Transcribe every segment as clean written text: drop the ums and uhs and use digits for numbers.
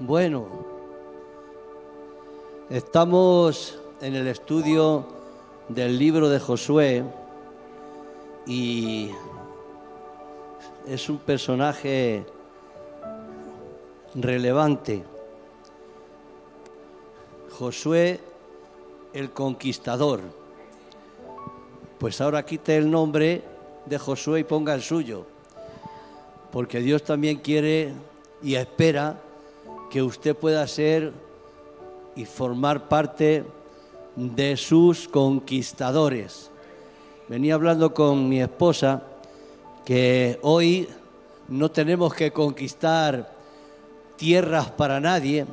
Bueno, estamos en el estudio del libro de Josué y es un personaje relevante. Josué el conquistador. Pues ahora quite el nombre de Josué y ponga el suyo, porque Dios también quiere y espera que usted pueda ser y formar parte de sus conquistadores. Venía hablando con mi esposa que hoy no tenemos que conquistar tierras para nadie,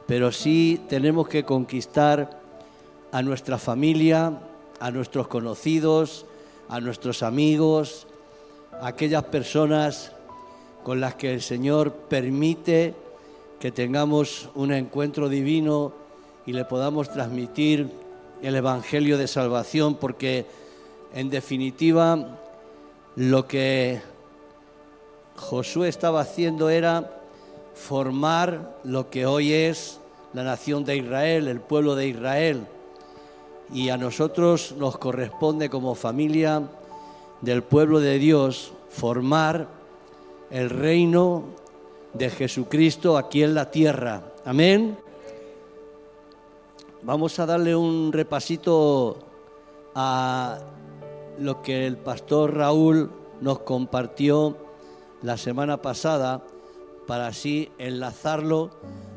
pero sí tenemos que conquistar a nuestra familia, a nuestros conocidos, a nuestros amigos, a aquellas personas con las que el Señor permite que tengamos un encuentro divino y le podamos transmitir el Evangelio de salvación, porque en definitiva lo que Josué estaba haciendo era formar lo que hoy es la nación de Israel, el pueblo de Israel. Y a nosotros nos corresponde como familia del pueblo de Dios formar el reino de Jesucristo aquí en la tierra. Amén. Vamos a darle un repasito a lo que el pastor Raúl nos compartió la semana pasada para así enlazarlo,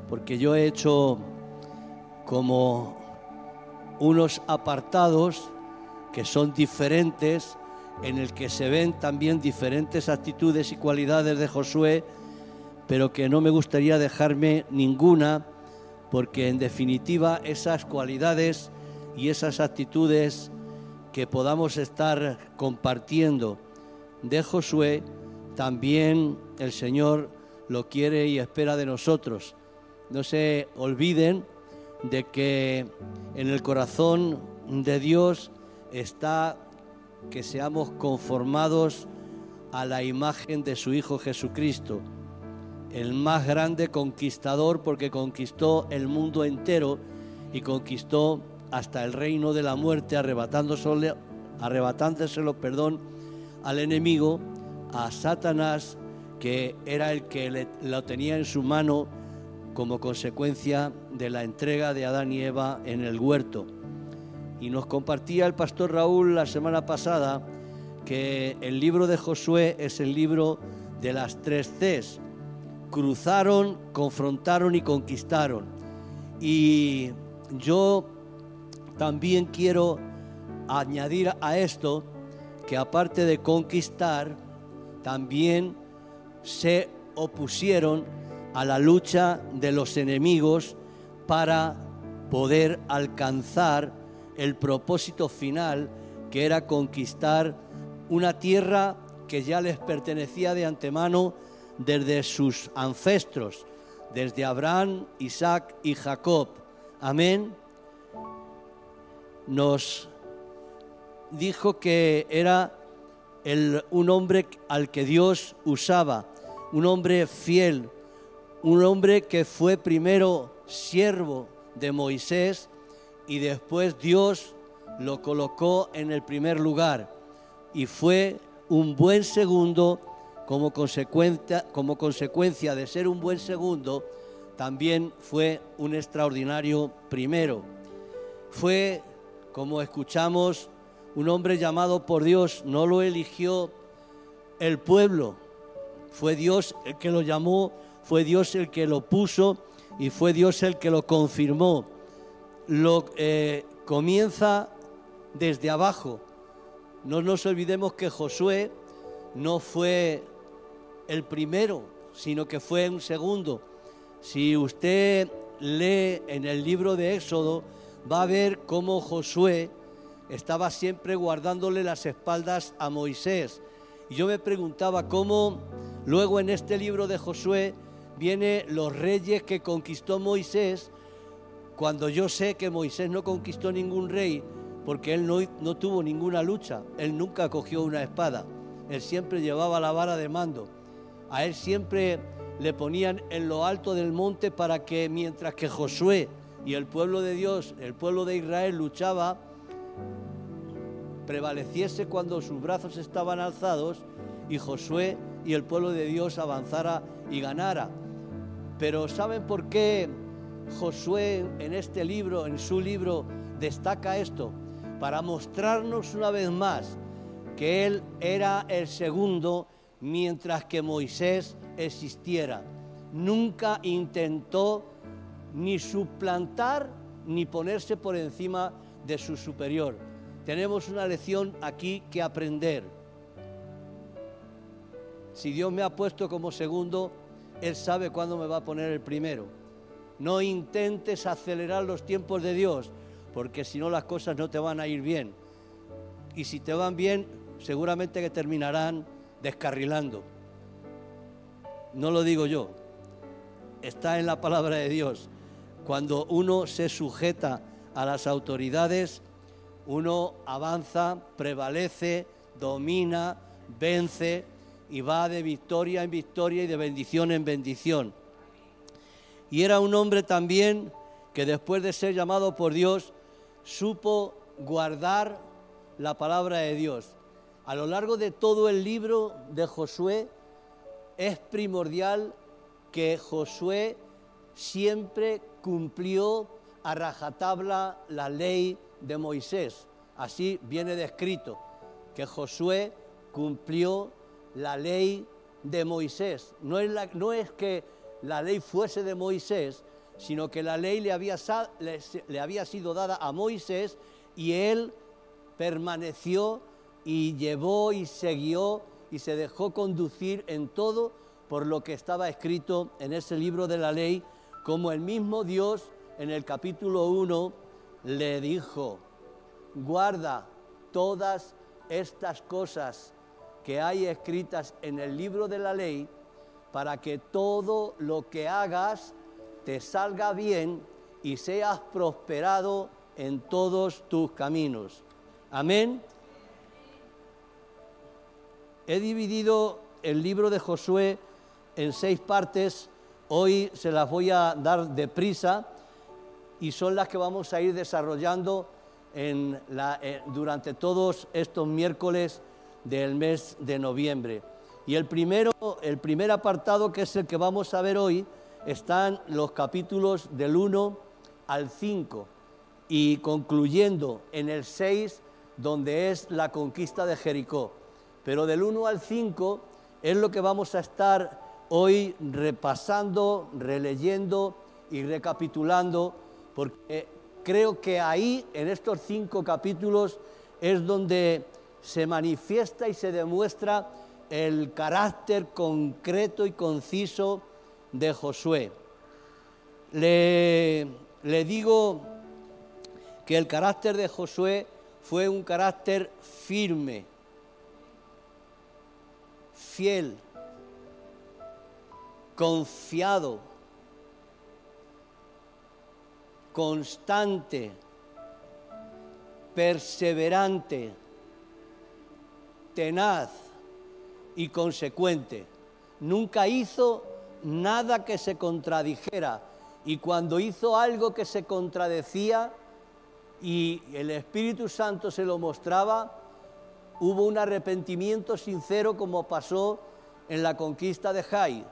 porque yo he hecho como unos apartados que son diferentes, en el que se ven también diferentes actitudes y cualidades de Josué, pero que no me gustaría dejarme ninguna, porque en definitiva esas cualidades y esas actitudes que podamos estar compartiendo de Josué, también el Señor lo quiere y espera de nosotros. No se olviden de que en el corazón de Dios está que seamos conformados a la imagen de su Hijo Jesucristo, el más grande conquistador, porque conquistó el mundo entero y conquistó hasta el reino de la muerte, arrebatándoselo, al enemigo, a Satanás, que era el que lo tenía en su mano como consecuencia de la entrega de Adán y Eva en el huerto. Y nos compartía el pastor Raúl la semana pasada que el libro de Josué es el libro de las 3 Cs. Cruzaron, confrontaron y conquistaron. Y yo también quiero añadir a esto que aparte de conquistar, también se opusieron a la lucha de los enemigos para poder alcanzar el propósito final, que era conquistar una tierra que ya les pertenecía de antemano desde sus ancestros, desde Abraham, Isaac y Jacob. Amén. Nos dijo que era un hombre al que Dios usaba, un hombre fiel, un hombre que fue primero siervo de Moisés y después Dios lo colocó en el primer lugar y fue un buen segundo. Como consecuencia de ser un buen segundo, también fue un extraordinario primero. Fue, como escuchamos, un hombre llamado por Dios. No lo eligió el pueblo, fue Dios el que lo llamó, fue Dios el que lo puso y fue Dios el que lo confirmó. Comienza desde abajo. No nos olvidemos que Josué no fue el primero, sino que fue un segundo. Si usted lee en el libro de Éxodo, va a ver cómo Josué estaba siempre guardándole las espaldas a Moisés. Y yo me preguntaba cómo luego en este libro de Josué vienen los reyes que conquistó Moisés, cuando yo sé que Moisés no conquistó ningún rey, porque él no tuvo ninguna lucha, él nunca cogió una espada, él siempre llevaba la vara de mando. A él siempre le ponían en lo alto del monte para que mientras que Josué y el pueblo de Dios, el pueblo de Israel luchaba, prevaleciese cuando sus brazos estaban alzados y Josué y el pueblo de Dios avanzara y ganara. Pero ¿saben por qué Josué en este libro, en su libro, destaca esto? Para mostrarnos una vez más que él era el segundo mientras que Moisés existiera. Nunca intentó ni suplantar ni ponerse por encima de su superior. Tenemos una lección aquí que aprender. Si Dios me ha puesto como segundo, Él sabe cuándo me va a poner el primero. No intentes acelerar los tiempos de Dios, porque si no las cosas no te van a ir bien. Y si te van bien, seguramente que terminarán descarrilando. No lo digo yo, está en la palabra de Dios. Cuando uno se sujeta a las autoridades, uno avanza, prevalece, domina, vence y va de victoria en victoria y de bendición en bendición. Y era un hombre también que después de ser llamado por Dios, supo guardar la palabra de Dios. A lo largo de todo el libro de Josué, es primordial que Josué siempre cumplió a rajatabla la ley de Moisés. Así viene descrito, que Josué cumplió la ley de Moisés. No es que la ley fuese de Moisés, sino que la ley le había sido dada a Moisés y él permaneció y llevó y siguió y se dejó conducir en todo por lo que estaba escrito en ese libro de la ley, como el mismo Dios en el capítulo 1 le dijo: guarda todas estas cosas que hay escritas en el libro de la ley, para que todo lo que hagas te salga bien y seas prosperado en todos tus caminos. Amén. He dividido el libro de Josué en 6 partes. Hoy se las voy a dar deprisa y son las que vamos a ir desarrollando durante todos estos miércoles del mes de noviembre. Y el primer apartado, que es el que vamos a ver hoy, están los capítulos del 1 al 5 y concluyendo en el 6, donde es la conquista de Jericó. Pero del 1 al 5 es lo que vamos a estar hoy repasando, releyendo y recapitulando, porque creo que ahí, en estos 5 capítulos, es donde se manifiesta y se demuestra el carácter concreto y conciso de Josué. Le digo que el carácter de Josué fue un carácter firme, fiel, confiado, constante, perseverante, tenaz y consecuente. Nunca hizo nada que se contradijera, y cuando hizo algo que se contradecía y el Espíritu Santo se lo mostraba, hubo un arrepentimiento sincero, como pasó en la conquista de Jai.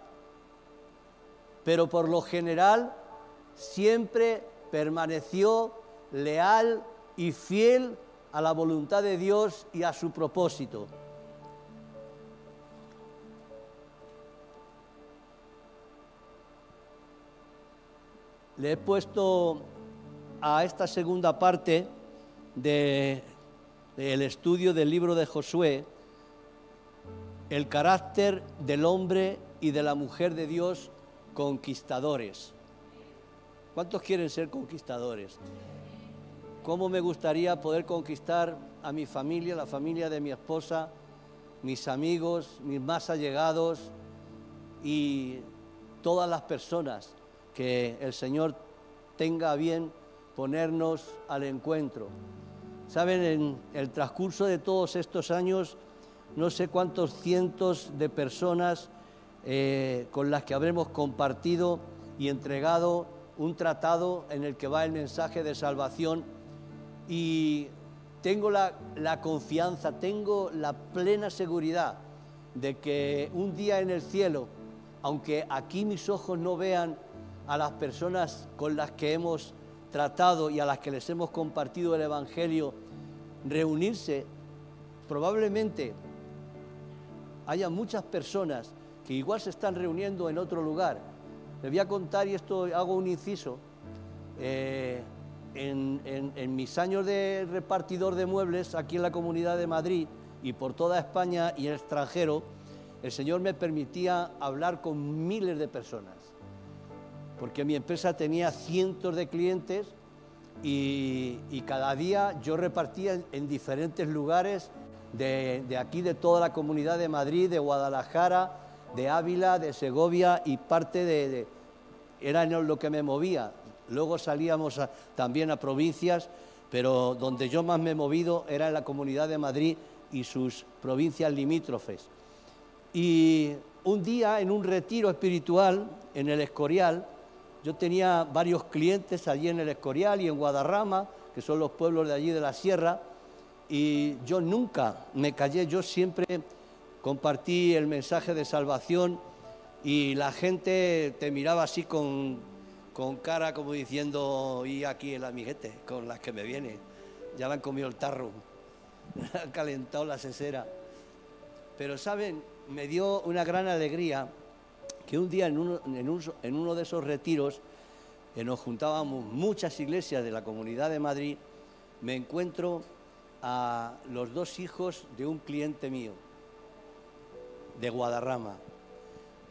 Pero por lo general siempre permaneció leal y fiel a la voluntad de Dios y a su propósito. Le he puesto a esta segunda parte del estudio del libro de Josué el carácter del hombre y de la mujer de Dios conquistadores. ¿Cuántos quieren ser conquistadores? ¿Cómo me gustaría poder conquistar a mi familia, la familia de mi esposa, mis amigos, mis más allegados y todas las personas que el Señor tenga a bien ponernos al encuentro? Saben, en el transcurso de todos estos años, no sé cuántos cientos de personas con las que habremos compartido y entregado un tratado en el que va el mensaje de salvación, y tengo la confianza, tengo la plena seguridad de que un día en el cielo, aunque aquí mis ojos no vean a las personas con las que hemos tratado y a las que les hemos compartido el Evangelio reunirse, probablemente haya muchas personas que igual se están reuniendo en otro lugar. Les voy a contar, y esto hago un inciso, en mis años de repartidor de muebles aquí en la Comunidad de Madrid y por toda España y el extranjero, el Señor me permitía hablar con miles de personas, porque mi empresa tenía cientos de clientes y cada día yo repartía en diferentes lugares de aquí, de toda la Comunidad de Madrid, de Guadalajara, de Ávila, de Segovia, y parte era en lo que me movía. Luego salíamos también a provincias, pero donde yo más me he movido era en la Comunidad de Madrid y sus provincias limítrofes. Y un día, en un retiro espiritual en el Escorial, yo tenía varios clientes allí en el Escorial y en Guadarrama, que son los pueblos de allí de la sierra, y yo nunca me callé, yo siempre compartí el mensaje de salvación, y la gente te miraba así con cara como diciendo, y aquí el amiguete con las que me viene, ya me han comido el tarro, me han calentado la sesera. Pero saben, me dio una gran alegría que un día en uno de esos retiros, que nos juntábamos muchas iglesias de la Comunidad de Madrid, me encuentro a los dos hijos de un cliente mío, de Guadarrama.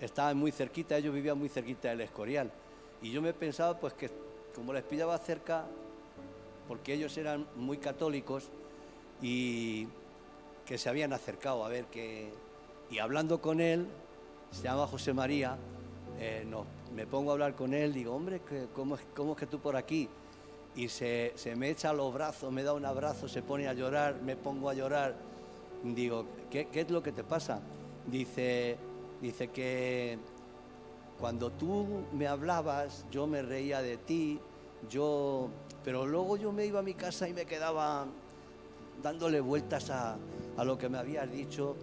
Estaban muy cerquita, ellos vivían muy cerquita del Escorial, y yo me pensaba pues que como les pillaba cerca, porque ellos eran muy católicos, y que se habían acercado a ver qué, y hablando con él, se llama José María, me pongo a hablar con él, digo, hombre, ¿cómo es que tú por aquí? Y se me echa a los brazos, me da un abrazo, se pone a llorar, me pongo a llorar. Digo, ¿qué es lo que te pasa? Dice que cuando tú me hablabas, yo me reía de ti, pero luego yo me iba a mi casa y me quedaba dándole vueltas a lo que me habías dicho,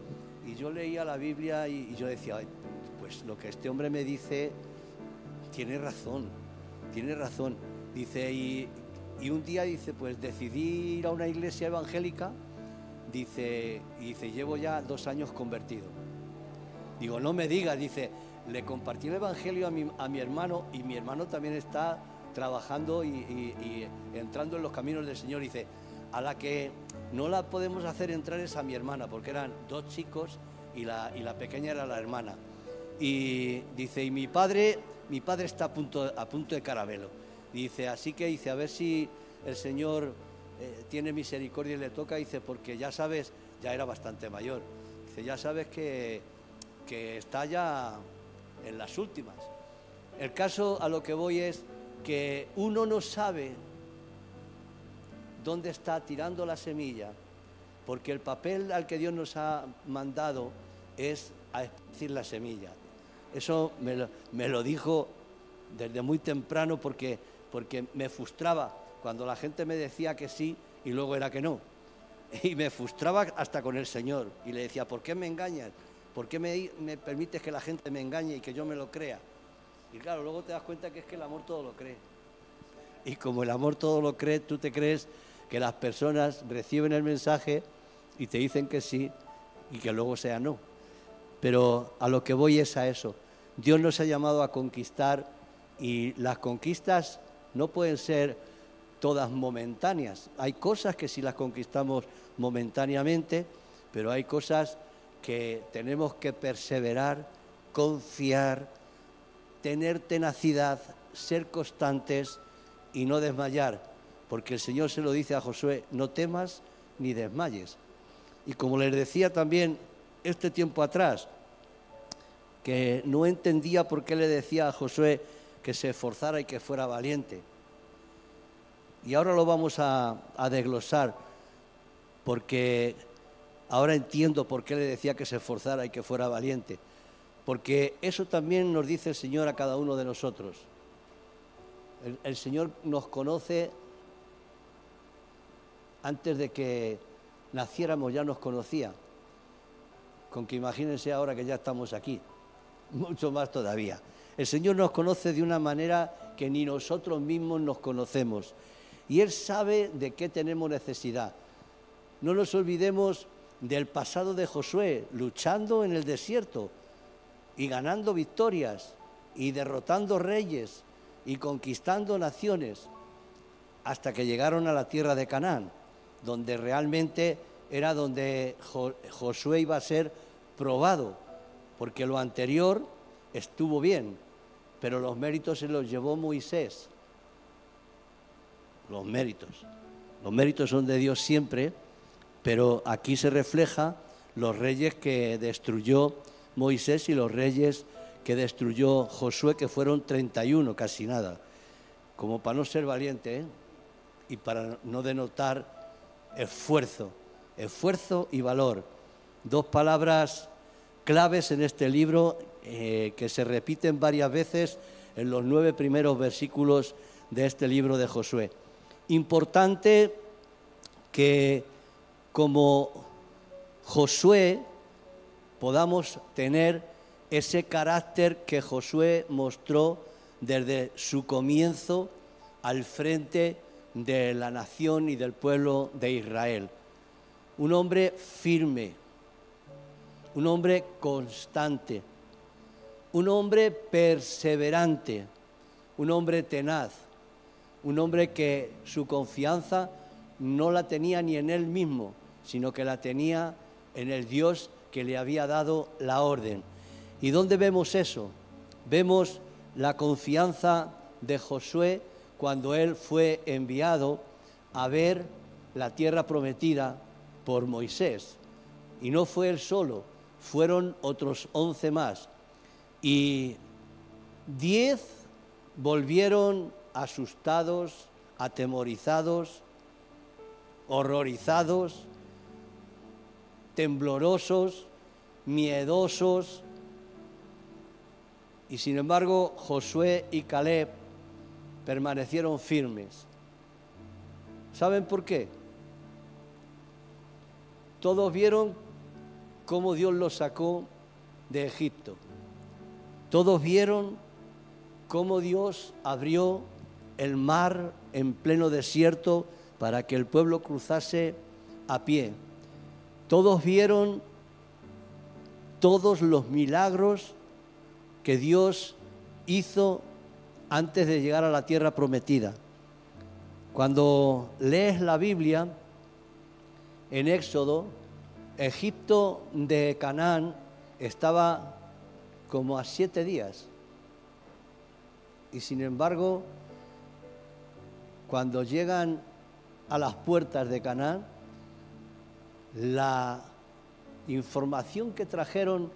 y yo leía la Biblia y yo decía, ay, pues lo que este hombre me dice tiene razón. Dice, y un día dice, pues decidí ir a una iglesia evangélica, dice, llevo ya 2 años convertido. Digo, no me digas, dice, le compartí el evangelio a mi hermano, y mi hermano también está trabajando y entrando en los caminos del Señor. Dice, a la que no la podemos hacer entrar es a mi hermana, porque eran 2 chicos y la pequeña era la hermana. Y dice, y mi padre está a punto de caramelo. Dice, así que dice, a ver si el Señor tiene misericordia y le toca, dice, porque ya sabes, ya era bastante mayor, dice, ya sabes que está ya en las últimas. El caso a lo que voy es que uno no sabe dónde está tirando la semilla, porque el papel al que Dios nos ha mandado es a esparcir la semilla. Eso me lo dijo desde muy temprano, porque me frustraba cuando la gente me decía que sí y luego era que no. Y me frustraba hasta con el Señor. Y le decía, ¿por qué me engañas? ¿Por qué me permites que la gente me engañe y que yo me lo crea? Y claro, luego te das cuenta que es que el amor todo lo cree. Y como el amor todo lo cree, tú te crees que las personas reciben el mensaje y te dicen que sí y que luego sea no. Pero a lo que voy es a eso. Dios nos ha llamado a conquistar, y las conquistas no pueden ser todas momentáneas. Hay cosas que sí las conquistamos momentáneamente, pero hay cosas que tenemos que perseverar, confiar, tener tenacidad, ser constantes y no desmayar, porque el Señor se lo dice a Josué, no temas ni desmayes. Y como les decía también este tiempo atrás, que no entendía por qué le decía a Josué que se esforzara y que fuera valiente. Y ahora lo vamos a desglosar, porque ahora entiendo por qué le decía que se esforzara y que fuera valiente. porque eso también nos dice el Señor a cada uno de nosotros. El Señor nos conoce antes de que naciéramos, ya nos conocía. Con que imagínense ahora que ya estamos aquí, mucho más todavía. El Señor nos conoce de una manera que ni nosotros mismos nos conocemos. Y Él sabe de qué tenemos necesidad. No nos olvidemos del pasado de Josué, luchando en el desierto y ganando victorias y derrotando reyes y conquistando naciones hasta que llegaron a la tierra de Canaán, donde realmente era donde Josué iba a ser probado, porque lo anterior estuvo bien, pero los méritos se los llevó Moisés. Los méritos son de Dios siempre, pero aquí se refleja los reyes que destruyó Moisés y los reyes que destruyó Josué, que fueron 31, casi nada, como para no ser valiente, ¿eh? Y para no denotar esfuerzo y valor. Dos palabras claves en este libro que se repiten varias veces en los 9 primeros versículos de este libro de Josué. Importante que como Josué podamos tener ese carácter que Josué mostró desde su comienzo al frente de la nación y del pueblo de Israel. Un hombre firme, un hombre constante, un hombre perseverante, un hombre tenaz, un hombre que su confianza no la tenía ni en él mismo, sino que la tenía en el Dios que le había dado la orden. ¿Y dónde vemos eso? Vemos la confianza de Josué cuando él fue enviado a ver la tierra prometida por Moisés. Y no fue él solo, fueron otros 11 más. Y 10 volvieron asustados, atemorizados, horrorizados, temblorosos, miedosos. Y sin embargo, Josué y Caleb permanecieron firmes. ¿Saben por qué? Todos vieron cómo Dios los sacó de Egipto. Todos vieron cómo Dios abrió el mar en pleno desierto para que el pueblo cruzase a pie. Todos vieron todos los milagros que Dios hizo antes de llegar a la tierra prometida. Cuando lees la Biblia, en Éxodo, Egipto de Canaán estaba como a 7 días. Y sin embargo, cuando llegan a las puertas de Canaán, la información que trajeron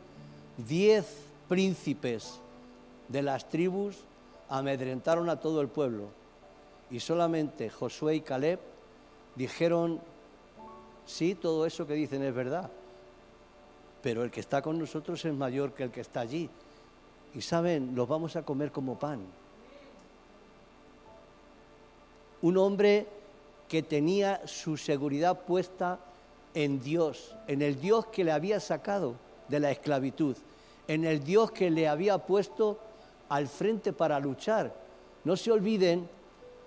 10 príncipes de las tribus amedrentaron a todo el pueblo. Y solamente Josué y Caleb dijeron: sí, todo eso que dicen es verdad, pero el que está con nosotros es mayor que el que está allí. Y saben, los vamos a comer como pan. Un hombre que tenía su seguridad puesta en Dios, en el Dios que le había sacado de la esclavitud, en el Dios que le había puesto al frente para luchar. No se olviden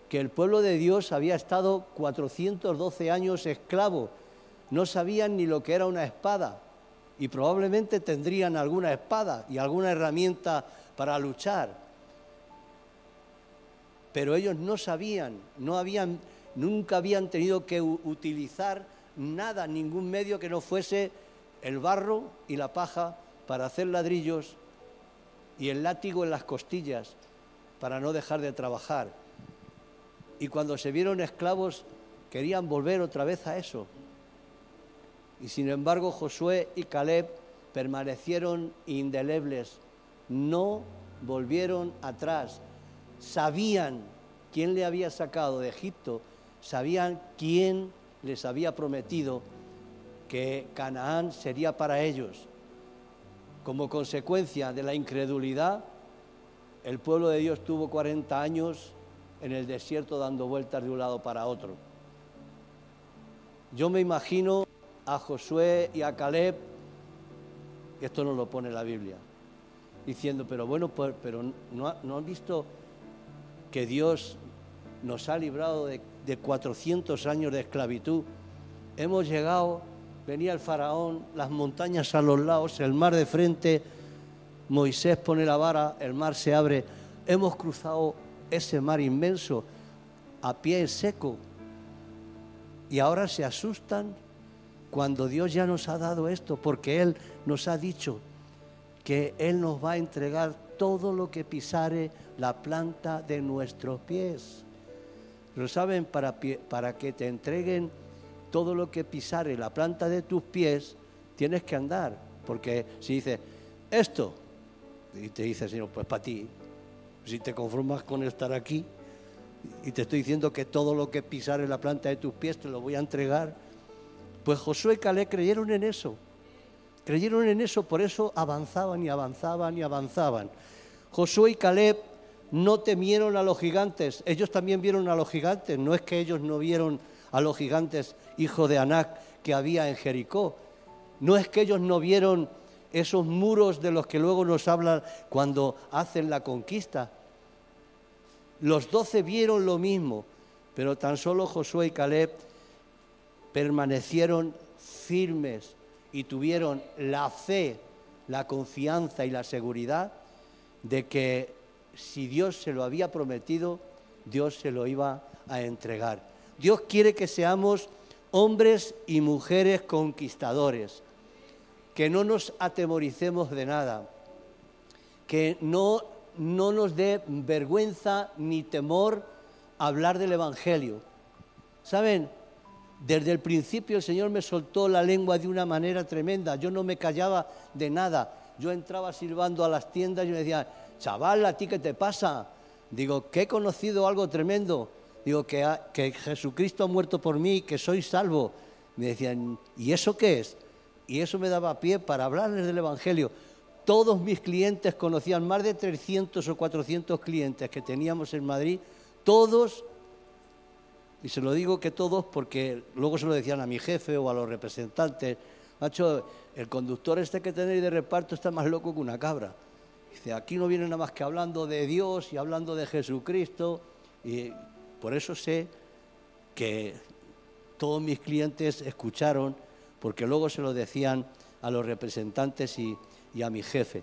que el pueblo de Dios había estado 412 años esclavo. No sabían ni lo que era una espada y probablemente tendrían alguna espada y alguna herramienta para luchar. Pero ellos no sabían, nunca habían tenido que utilizar nada, ningún medio que no fuese el barro y la paja para hacer ladrillos y el látigo en las costillas para no dejar de trabajar. Y cuando se vieron esclavos querían volver otra vez a eso. Y sin embargo Josué y Caleb permanecieron indelebles, no volvieron atrás. Sabían quién le había sacado de Egipto, sabían quién les había prometido que Canaán sería para ellos. como consecuencia de la incredulidad, el pueblo de Dios tuvo 40 años en el desierto dando vueltas de un lado para otro. Yo me imagino a Josué y a Caleb, y esto no lo pone la Biblia, diciendo, pero bueno, pues, pero ¿no han visto que Dios nos ha librado de 400 años de esclavitud? Hemos llegado, venía el faraón, las montañas a los lados, el mar de frente, Moisés pone la vara, el mar se abre, hemos cruzado ese mar inmenso a pie seco y ahora se asustan cuando Dios ya nos ha dado esto, porque Él nos ha dicho que Él nos va a entregar todo lo que pisare la planta de nuestros pies. Pero saben, para que te entreguen todo lo que pisare la planta de tus pies, tienes que andar, porque si dices esto, y te dice el Señor, pues para ti, si te conformas con estar aquí, y te estoy diciendo que todo lo que pisare la planta de tus pies te lo voy a entregar. Pues Josué y Caleb creyeron en eso, por eso avanzaban y avanzaban y avanzaban. Josué y Caleb no temieron a los gigantes, ellos también vieron a los gigantes, no es que ellos no vieron a los gigantes, hijo de Anac, que había en Jericó, no es que ellos no vieron esos muros de los que luego nos hablan cuando hacen la conquista. Los 12 vieron lo mismo, pero tan solo Josué y Caleb permanecieron firmes y tuvieron la fe, la confianza y la seguridad de que si Dios se lo había prometido, Dios se lo iba a entregar. Dios quiere que seamos hombres y mujeres conquistadores, que no nos atemoricemos de nada, que no nos dé vergüenza ni temor hablar del Evangelio. ¿Saben? Desde el principio el Señor me soltó la lengua de una manera tremenda. Yo no me callaba de nada. Yo entraba silbando a las tiendas y me decían, chaval, ¿a ti qué te pasa? Digo, que he conocido algo tremendo. Digo, que Jesucristo ha muerto por mí, que soy salvo. Me decían, ¿y eso qué es? Y eso me daba pie para hablarles del Evangelio. Todos mis clientes conocían, más de 300 o 400 clientes que teníamos en Madrid, todos, y se lo digo que todos porque luego se lo decían a mi jefe o a los representantes, macho, el conductor este que tenéis de reparto está más loco que una cabra. Dice, aquí no viene nada más que hablando de Dios y hablando de Jesucristo, y por eso sé que todos mis clientes escucharon, porque luego se lo decían a los representantes y a mi jefe.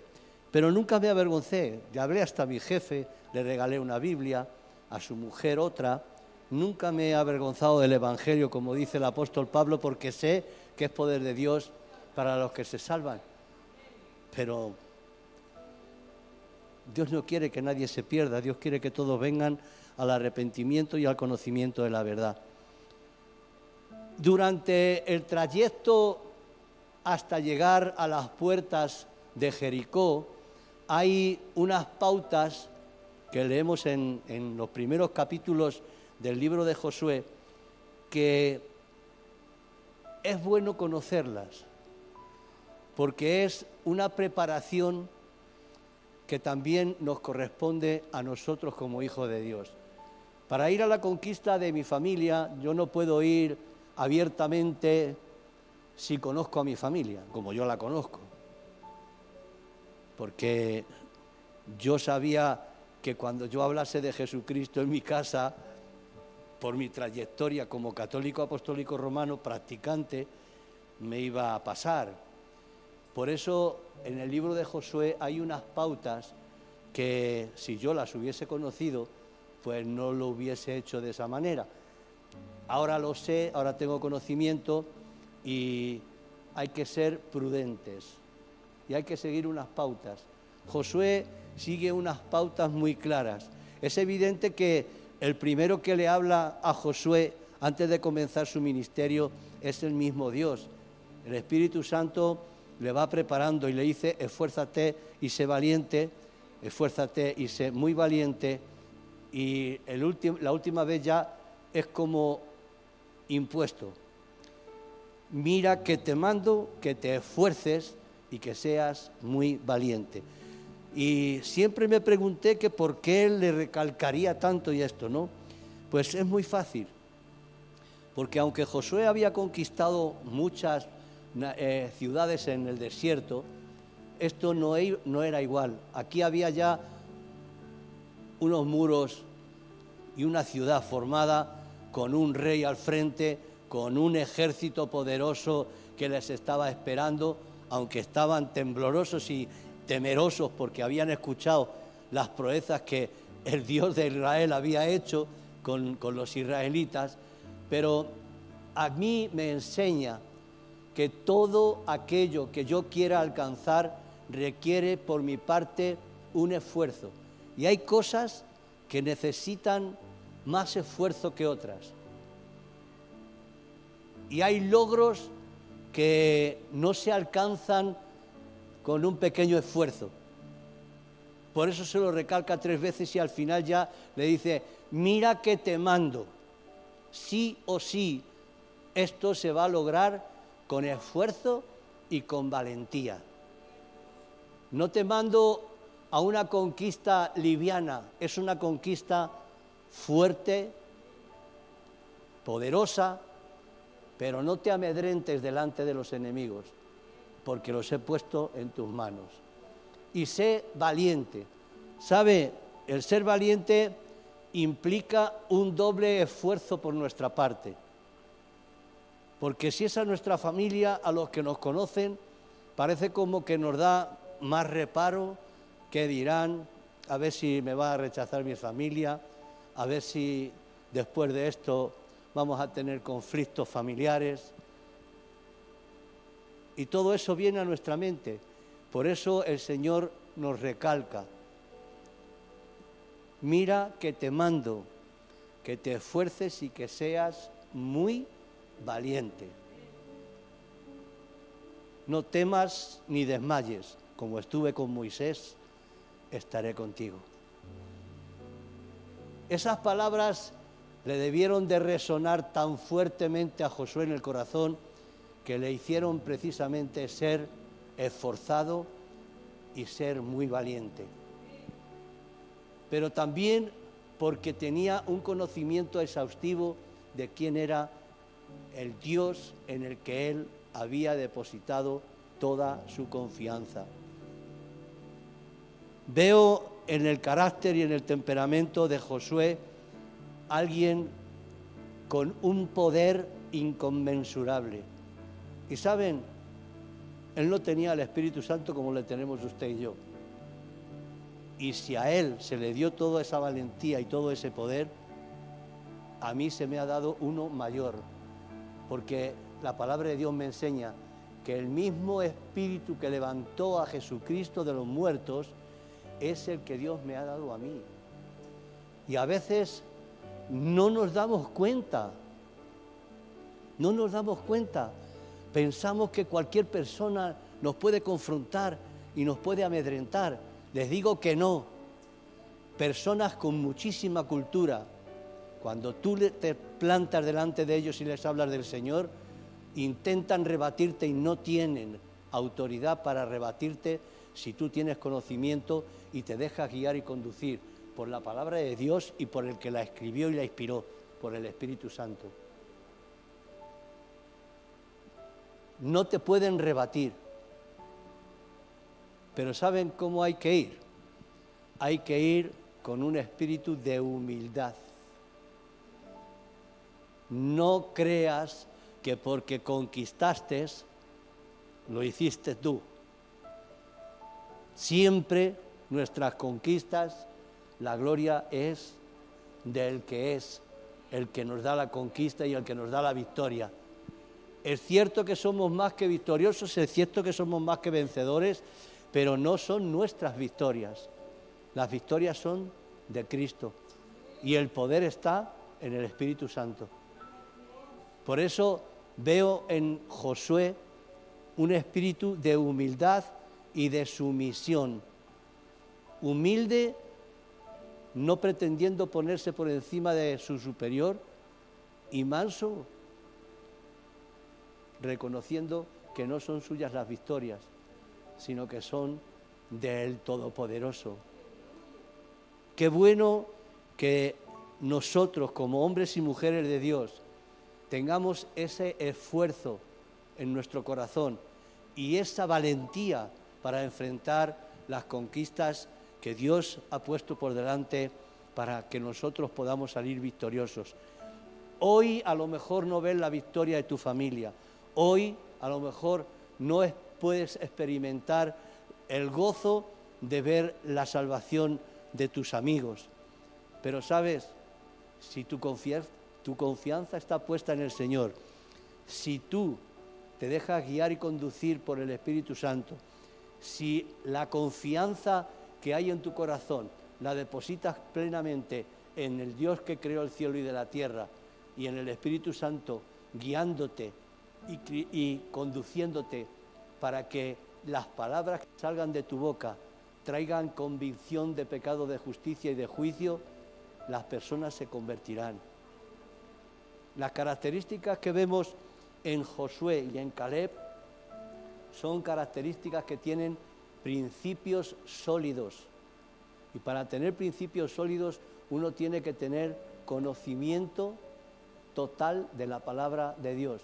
Pero nunca me avergoncé, le hablé hasta a mi jefe, le regalé una Biblia, a su mujer otra. Nunca me he avergonzado del Evangelio, como dice el apóstol Pablo, porque sé que es poder de Dios para los que se salvan. Pero Dios no quiere que nadie se pierda, Dios quiere que todos vengan al arrepentimiento y al conocimiento de la verdad. Durante el trayecto hasta llegar a las puertas de Jericó, hay unas pautas que leemos en los primeros capítulos del libro de Josué, que es bueno conocerlas, porque es una preparación que también nos corresponde a nosotros como hijos de Dios. Para ir a la conquista de mi familia, yo no puedo ir abiertamente si conozco a mi familia, como yo la conozco, porque yo sabía que cuando yo hablase de Jesucristo en mi casa, por mi trayectoria como católico apostólico romano practicante, me iba a pasar. Por eso en el libro de Josué hay unas pautas que si yo las hubiese conocido, pues no lo hubiese hecho de esa manera. Ahora lo sé, ahora tengo conocimiento y hay que ser prudentes y hay que seguir unas pautas. Josué sigue unas pautas muy claras. Es evidente que el primero que le habla a Josué antes de comenzar su ministerio es el mismo Dios. El Espíritu Santo le va preparando y le dice, esfuérzate y sé valiente, esfuérzate y sé muy valiente. Y la última vez ya es como impuesto. Mira que te mando que te esfuerces y que seas muy valiente. Y siempre me pregunté que por qué él le recalcaría tanto y esto, ¿no? Pues es muy fácil, porque aunque Josué había conquistado muchas ciudades en el desierto, esto no era igual. Aquí había ya unos muros y una ciudad formada con un rey al frente, con un ejército poderoso que les estaba esperando, aunque estaban temblorosos y temerosos porque habían escuchado las proezas que el Dios de Israel había hecho con los israelitas. Pero a mí me enseña que todo aquello que yo quiera alcanzar requiere por mi parte un esfuerzo. Y hay cosas que necesitan más esfuerzo que otras. Y hay logros que no se alcanzan con un pequeño esfuerzo. Por eso se lo recalca 3 veces y al final ya le dice, mira que te mando, sí o sí, esto se va a lograr con esfuerzo y con valentía. No te mando a una conquista liviana, es una conquista fuerte, poderosa, pero no te amedrentes delante de los enemigos, porque los he puesto en tus manos. Y sé valiente. ¿Sabe? El ser valiente implica un doble esfuerzo por nuestra parte. Porque si es a nuestra familia, a los que nos conocen, parece como que nos da más reparo, qué dirán, a ver si me va a rechazar mi familia, a ver si después de esto vamos a tener conflictos familiares. Y todo eso viene a nuestra mente. Por eso el Señor nos recalca, mira que te mando, que te esfuerces y que seas muy valiente. No temas ni desmayes, como estuve con Moisés, estaré contigo. Esas palabras le debieron de resonar tan fuertemente a Josué en el corazón que le hicieron precisamente ser esforzado y ser muy valiente. Pero también porque tenía un conocimiento exhaustivo de quién era el Dios en el que él había depositado toda su confianza. Veo en el carácter y en el temperamento de Josué alguien con un poder inconmensurable. Y saben, él no tenía el Espíritu Santo como le tenemos usted y yo. Y si a él se le dio toda esa valentía y todo ese poder, a mí se me ha dado uno mayor. Porque la palabra de Dios me enseña que el mismo Espíritu que levantó a Jesucristo de los muertos es el que Dios me ha dado a mí. Y a veces no nos damos cuenta. No nos damos cuenta. Pensamos que cualquier persona nos puede confrontar y nos puede amedrentar. Les digo que no. Personas con muchísima cultura, cuando tú te plantas delante de ellos y les hablas del Señor, intentan rebatirte y no tienen autoridad para rebatirte si tú tienes conocimiento y te dejas guiar y conducir por la palabra de Dios y por el que la escribió y la inspiró, por el Espíritu Santo. No te pueden rebatir. Pero ¿saben cómo hay que ir? Hay que ir con un espíritu de humildad. No creas que porque conquistaste, lo hiciste tú. Siempre nuestras conquistas, la gloria es del que es, el que nos da la conquista y el que nos da la victoria. Es cierto que somos más que victoriosos, es cierto que somos más que vencedores, pero no son nuestras victorias. Las victorias son de Cristo y el poder está en el Espíritu Santo. Por eso veo en Josué un espíritu de humildad y de sumisión. Humilde, no pretendiendo ponerse por encima de su superior, y manso, reconociendo que no son suyas las victorias, sino que son del Todopoderoso. Qué bueno que nosotros, como hombres y mujeres de Dios, tengamos ese esfuerzo en nuestro corazón y esa valentía para enfrentar las conquistas que Dios ha puesto por delante para que nosotros podamos salir victoriosos. Hoy a lo mejor no ves la victoria de tu familia, hoy a lo mejor no puedes experimentar el gozo de ver la salvación de tus amigos, pero sabes, si tu confianza está puesta en el Señor, si tú te dejas guiar y conducir por el Espíritu Santo, si la confianza que hay en tu corazón la depositas plenamente en el Dios que creó el cielo y de la tierra y en el Espíritu Santo guiándote y conduciéndote para que las palabras que salgan de tu boca traigan convicción de pecado, de justicia y de juicio, las personas se convertirán. Las características que vemos en Josué y en Caleb son características que tienen principios sólidos. Y para tener principios sólidos uno tiene que tener conocimiento total de la palabra de Dios.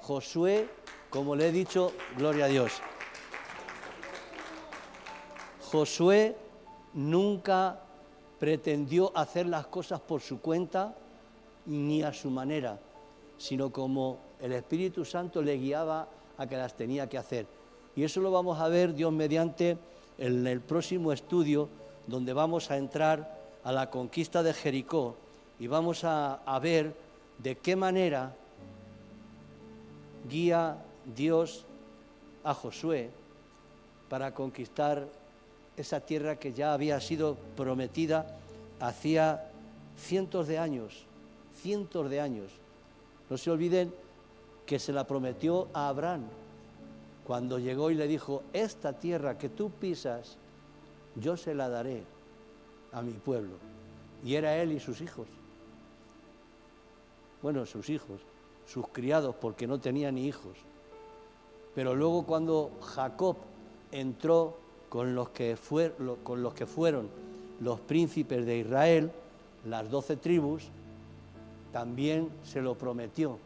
Josué, como le he dicho, gloria a Dios. Josué nunca pretendió hacer las cosas por su cuenta ni a su manera, sino como el Espíritu Santo le guiaba a que las tenía que hacer. Y eso lo vamos a ver, Dios mediante, en el próximo estudio, donde vamos a entrar a la conquista de Jericó y vamos a ver de qué manera guía Dios a Josué para conquistar esa tierra que ya había sido prometida hacía cientos de años. No se olviden que se la prometió a Abraham cuando llegó y le dijo: esta tierra que tú pisas, yo se la daré a mi pueblo. Y era él y sus hijos. Bueno, sus hijos, sus criados, porque no tenía ni hijos. Pero luego cuando Jacob entró con los que fueron los príncipes de Israel, las 12 tribus, también se lo prometió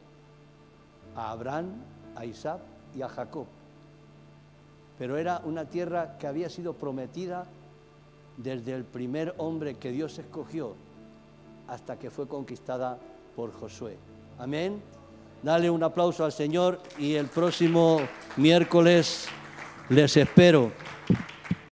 a Abraham, a Isaac y a Jacob. Pero era una tierra que había sido prometida desde el primer hombre que Dios escogió hasta que fue conquistada por Josué. Amén. Dale un aplauso al Señor y el próximo miércoles les espero.